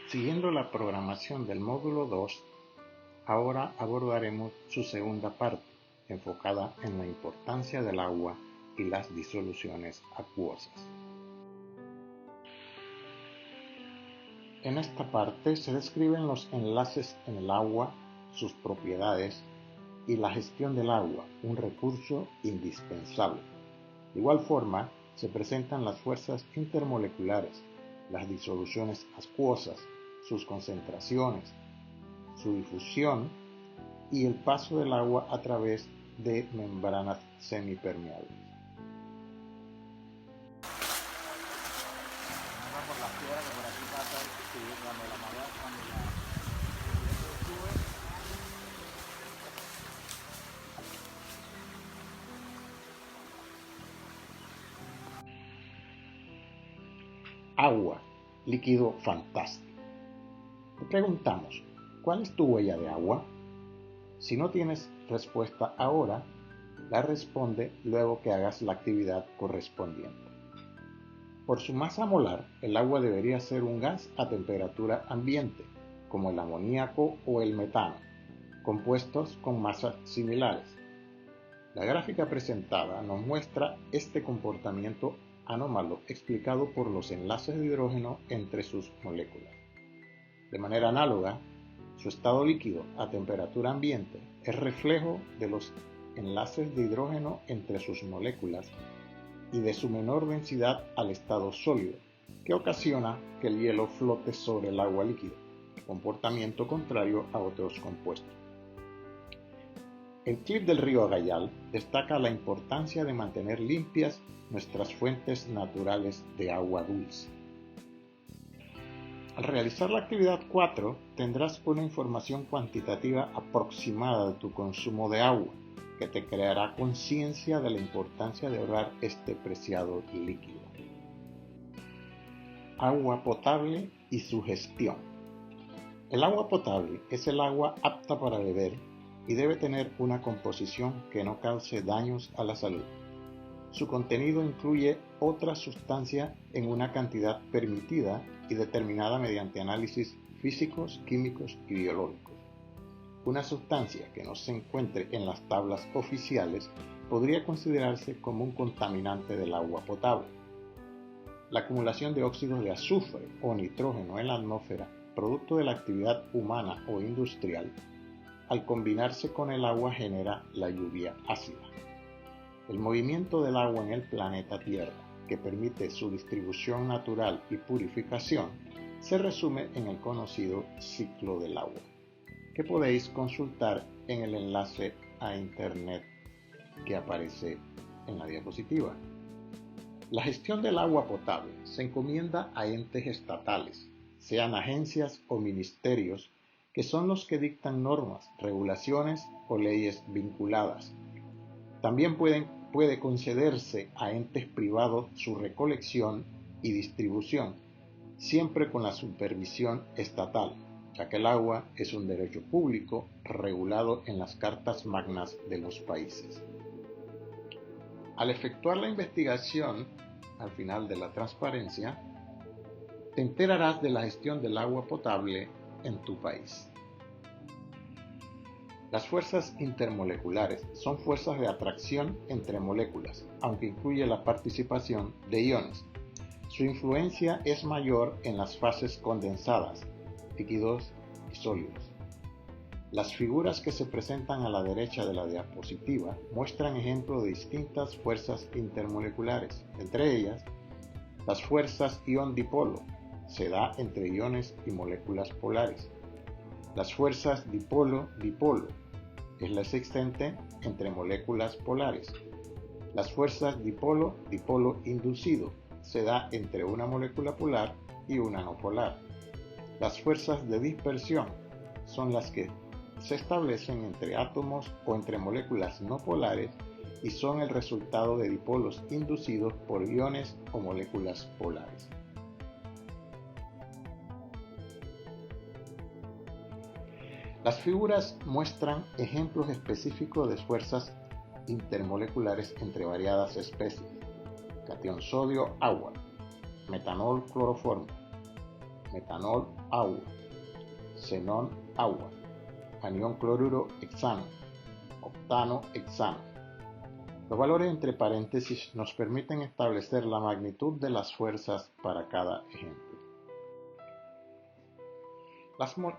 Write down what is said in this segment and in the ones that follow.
Siguiendo la programación del módulo 2, ahora abordaremos su segunda parte, enfocada en la importancia del agua y las disoluciones acuosas. En esta parte se describen los enlaces en el agua, sus propiedades y la gestión del agua, un recurso indispensable. De igual forma, se presentan las fuerzas intermoleculares, las disoluciones acuosas, sus concentraciones, su difusión y el paso del agua a través de membranas semipermeables. Por las piedras que por aquí pasan, sí, cuando la marea, cuando la sube. Agua, líquido fantástico. Te preguntamos, ¿cuál es tu huella de agua? Si no tienes respuesta ahora, la responde luego que hagas la actividad correspondiente. Por su masa molar, el agua debería ser un gas a temperatura ambiente, como el amoníaco o el metano, compuestos con masas similares. La gráfica presentada nos muestra este comportamiento anómalo explicado por los enlaces de hidrógeno entre sus moléculas. De manera análoga, su estado líquido a temperatura ambiente es reflejo de los enlaces de hidrógeno entre sus moléculas y de su menor densidad al estado sólido, que ocasiona que el hielo flote sobre el agua líquida, comportamiento contrario a otros compuestos. El clip del río Agayal destaca la importancia de mantener limpias nuestras fuentes naturales de agua dulce. Al realizar la actividad 4, tendrás una información cuantitativa aproximada de tu consumo de agua, que te creará conciencia de la importancia de ahorrar este preciado líquido. Agua potable y su gestión. El agua potable es el agua apta para beber y debe tener una composición que no cause daños a la salud. Su contenido incluye otras sustancias en una cantidad permitida y determinada mediante análisis físicos, químicos y biológicos. Una sustancia que no se encuentre en las tablas oficiales podría considerarse como un contaminante del agua potable. La acumulación de óxidos de azufre o nitrógeno en la atmósfera, producto de la actividad humana o industrial, al combinarse con el agua genera la lluvia ácida. El movimiento del agua en el planeta Tierra, que permite su distribución natural y purificación, se resume en el conocido ciclo del agua, que podéis consultar en el enlace a internet que aparece en la diapositiva. La gestión del agua potable se encomienda a entes estatales, sean agencias o ministerios, que son los que dictan normas, regulaciones o leyes vinculadas. También puede concederse a entes privados su recolección y distribución, siempre con la supervisión estatal, ya que el agua es un derecho público regulado en las cartas magnas de los países. Al efectuar la investigación, al final de la transparencia, te enterarás de la gestión del agua potable en tu país. Las fuerzas intermoleculares son fuerzas de atracción entre moléculas, aunque incluye la participación de iones. Su influencia es mayor en las fases condensadas, líquidos y sólidos. Las figuras que se presentan a la derecha de la diapositiva muestran ejemplos de distintas fuerzas intermoleculares, entre ellas las fuerzas ion-dipolo, se da entre iones y moléculas polares. Las fuerzas dipolo-dipolo es la existente entre moléculas polares. Las fuerzas dipolo-dipolo inducido se da entre una molécula polar y una no polar. Las fuerzas de dispersión son las que se establecen entre átomos o entre moléculas no polares y son el resultado de dipolos inducidos por iones o moléculas polares. Las figuras muestran ejemplos específicos de fuerzas intermoleculares entre variadas especies: catión sodio, agua, metanol, cloroformo. metanol, agua, xenón, agua, anión cloruro, hexano, octano, hexano. Los valores entre paréntesis nos permiten establecer la magnitud de las fuerzas para cada ejemplo.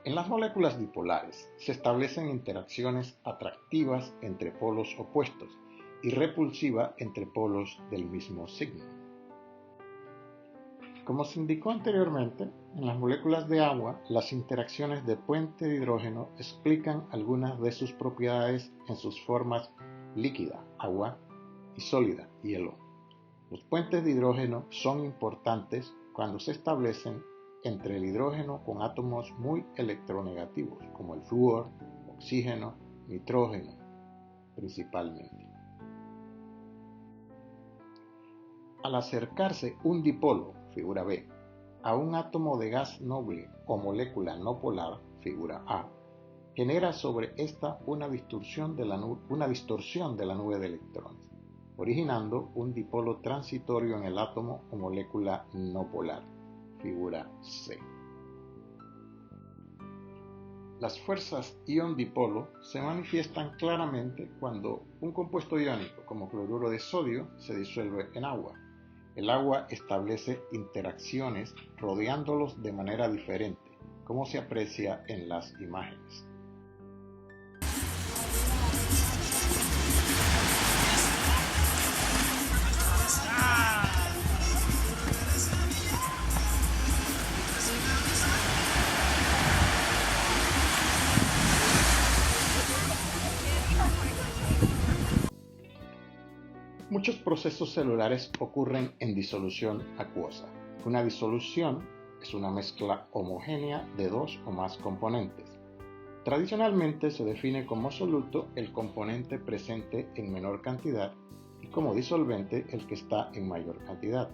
En las moléculas dipolares se establecen interacciones atractivas entre polos opuestos y repulsivas entre polos del mismo signo. Como se indicó anteriormente, en las moléculas de agua, las interacciones de puente de hidrógeno explican algunas de sus propiedades en sus formas líquida, agua, y sólida, hielo. Los puentes de hidrógeno son importantes cuando se establecen entre el hidrógeno con átomos muy electronegativos, como el flúor, oxígeno, nitrógeno, principalmente. Al acercarse un dipolo, figura B, a un átomo de gas noble o molécula no polar, figura A, genera sobre esta una distorsión de la nube de electrones, originando un dipolo transitorio en el átomo o molécula no polar, figura C. Las fuerzas ion-dipolo se manifiestan claramente cuando un compuesto iónico como cloruro de sodio se disuelve en agua. El agua establece interacciones rodeándolos de manera diferente, como se aprecia en las imágenes. Muchos procesos celulares ocurren en disolución acuosa. Una disolución es una mezcla homogénea de dos o más componentes. Tradicionalmente se define como soluto el componente presente en menor cantidad y como disolvente el que está en mayor cantidad.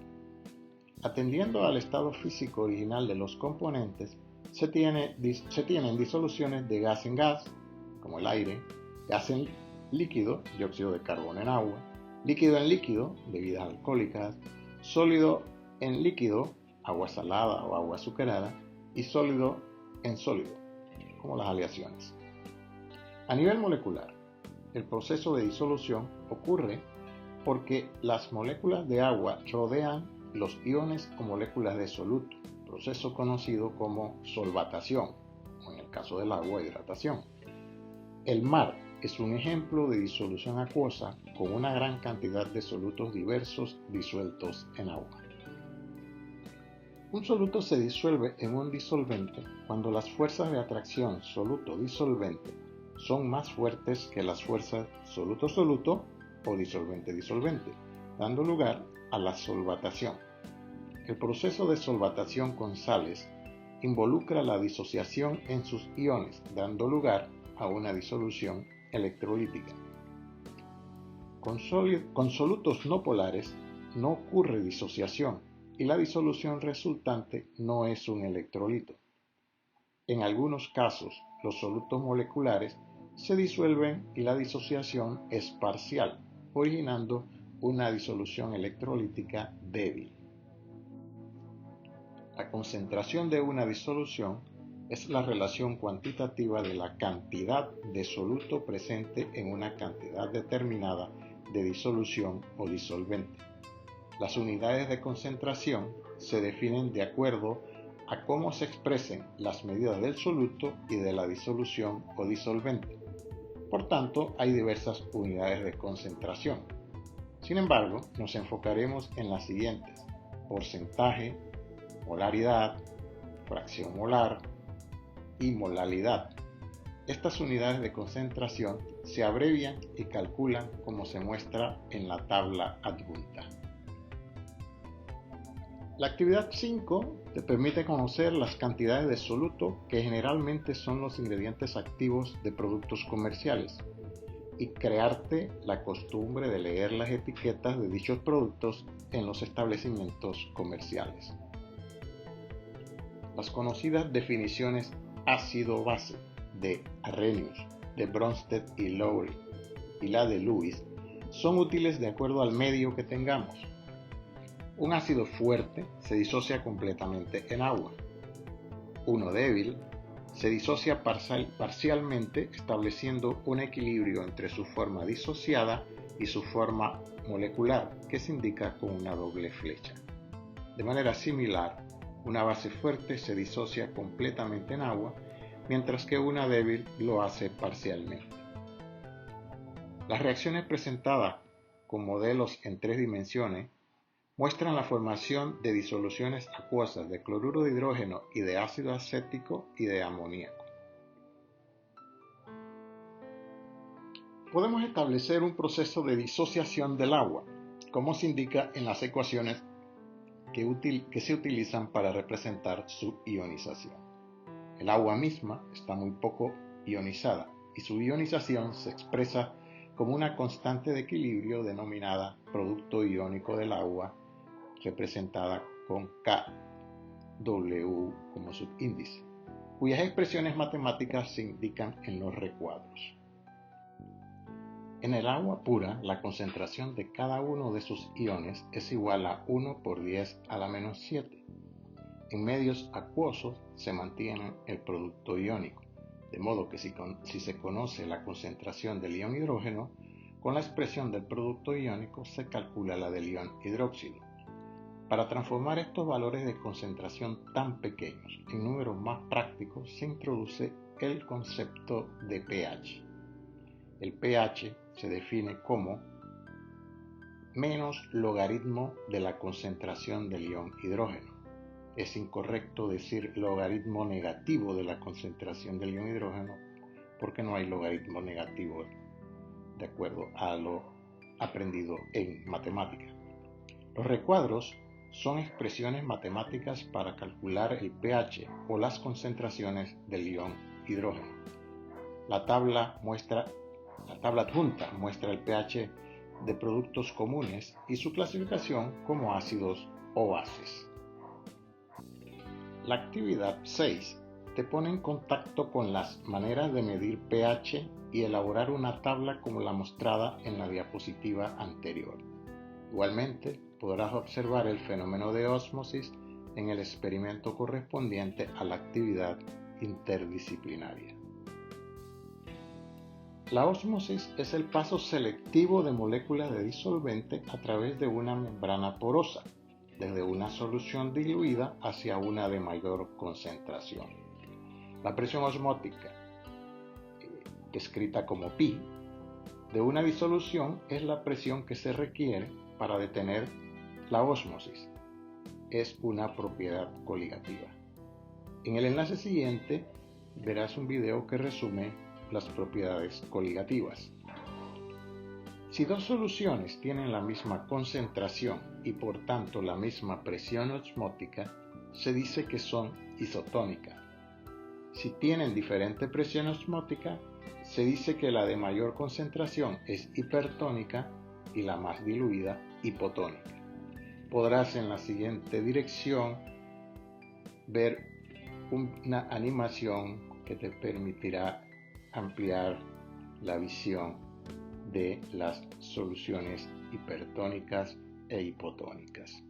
Atendiendo al estado físico original de los componentes, se tienen disoluciones de gas en gas, como el aire, gas en líquido, dióxido de carbono en agua, líquido en líquido, bebidas alcohólicas, sólido en líquido, agua salada o agua azucarada, y sólido en sólido, como las aleaciones. A nivel molecular, el proceso de disolución ocurre porque las moléculas de agua rodean los iones o moléculas de soluto, proceso conocido como solvatación, o en el caso del agua, hidratación. El mar es un ejemplo de disolución acuosa con una gran cantidad de solutos diversos disueltos en agua. Un soluto se disuelve en un disolvente cuando las fuerzas de atracción soluto-disolvente son más fuertes que las fuerzas soluto-soluto o disolvente-disolvente, dando lugar a la solvatación. El proceso de solvatación con sales involucra la disociación en sus iones, dando lugar a una disolución electrolítica. Con solutos no polares no ocurre disociación y la disolución resultante no es un electrolito. En algunos casos, los solutos moleculares se disuelven y la disociación es parcial, originando una disolución electrolítica débil. La concentración de una disolución es la relación cuantitativa de la cantidad de soluto presente en una cantidad determinada de disolución o disolvente. Las unidades de concentración se definen de acuerdo a cómo se expresen las medidas del soluto y de la disolución o disolvente. Por tanto, hay diversas unidades de concentración. Sin embargo, nos enfocaremos en las siguientes: porcentaje, molaridad, fracción molar y molalidad. Estas unidades de concentración se abrevian y calculan como se muestra en la tabla adjunta. La actividad 5 te permite conocer las cantidades de soluto que generalmente son los ingredientes activos de productos comerciales y crearte la costumbre de leer las etiquetas de dichos productos en los establecimientos comerciales. Las conocidas definiciones ácido-base de Arrhenius, de Bronsted y Lowry y la de Lewis son útiles de acuerdo al medio que tengamos. Un ácido fuerte se disocia completamente en agua. uno débil, se disocia parcialmente estableciendo un equilibrio entre su forma disociada y su forma molecular, que se indica con una doble flecha. De manera similar, una base fuerte se disocia completamente en agua, mientras que una débil lo hace parcialmente. Las reacciones presentadas con modelos en 3 dimensiones muestran la formación de disoluciones acuosas de cloruro de hidrógeno y de ácido acético y de amoníaco. Podemos establecer un proceso de disociación del agua, como se indica en las ecuaciones que se utilizan para representar su ionización. El agua misma está muy poco ionizada y su ionización se expresa como una constante de equilibrio denominada producto iónico del agua, representada con Kw como subíndice, cuyas expresiones matemáticas se indican en los recuadros. En el agua pura, la concentración de cada uno de sus iones es igual a 1 por 10 a la menos 7. En medios acuosos se mantiene el producto iónico, de modo que si se conoce la concentración del ion hidrógeno, con la expresión del producto iónico se calcula la del ion hidróxido. Para transformar estos valores de concentración tan pequeños en números más prácticos se introduce el concepto de pH. El pH se define como menos logaritmo de la concentración del ion hidrógeno. Es incorrecto decir logaritmo negativo de la concentración del ion hidrógeno porque no hay logaritmo negativo de acuerdo a lo aprendido en matemática. Los recuadros son expresiones matemáticas para calcular el pH o las concentraciones del ion hidrógeno. La tabla adjunta muestra el pH de productos comunes y su clasificación como ácidos o bases. La actividad 6 te pone en contacto con las maneras de medir pH y elaborar una tabla como la mostrada en la diapositiva anterior. Igualmente, podrás observar el fenómeno de ósmosis en el experimento correspondiente a la actividad interdisciplinaria. La ósmosis es el paso selectivo de moléculas de disolvente a través de una membrana porosa, desde una solución diluida hacia una de mayor concentración. La presión osmótica, descrita como pi, de una disolución es la presión que se requiere para detener la ósmosis. Es una propiedad coligativa. En el enlace siguiente verás un video que resume las propiedades coligativas. Si dos soluciones tienen la misma concentración y por tanto la misma presión osmótica, se dice que son isotónicas. Si tienen diferente presión osmótica, se dice que la de mayor concentración es hipertónica y la más diluida hipotónica. Podrás en la siguiente dirección ver una animación que te permitirá ampliar la visión de las soluciones hipertónicas e hipotónicas.